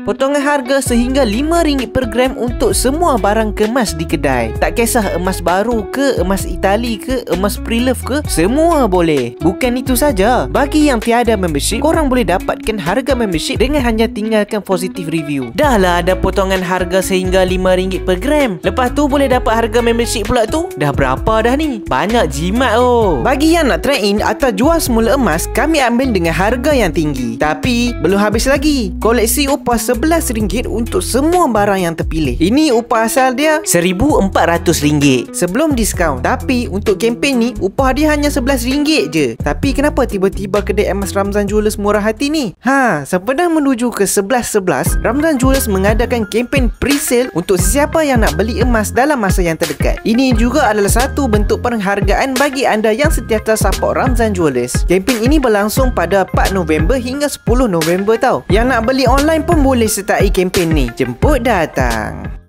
Potongan harga sehingga RM5 per gram untuk semua barang kemas di kedai. Tak kisah emas baru ke, emas Itali ke, emas pre-love ke, semua boleh. Bukan itu saja, bagi yang tiada membership, korang boleh dapatkan harga membership dengan hanya tinggalkan positif review. Dah lah ada potongan harga sehingga RM5 per gram. Lepas tu boleh dapat harga membership pula tu. Dah berapa dah ni? Banyak jimat oh. Bagi yang nak try in atau jual semula emas, kami ambil dengan harga yang tinggi. Tapi belum habis lagi. Koleksi upah RM11 untuk semua barang yang terpilih. Ini upah asal dia RM1,400 sebelum diskaun. Tapi untuk kempen ni upah dia hanya RM11 je. Tapi kenapa tiba-tiba kedai emas Ramzan Jewellers murah hati ni? Sempena menuju ke 11/11, Ramzan Jewellers mengadakan kempen pre-sale untuk sesiapa yang nak beli emas dalam masa yang terdekat. Ini juga adalah satu bentuk penghargaan bagi anda yang sentiasa support Ramzan Jewellers. Kempen ini berlangsung pada 4 November hingga 10 November tau. Yang nak beli online pun boleh sertai kempen ni. Jemput datang.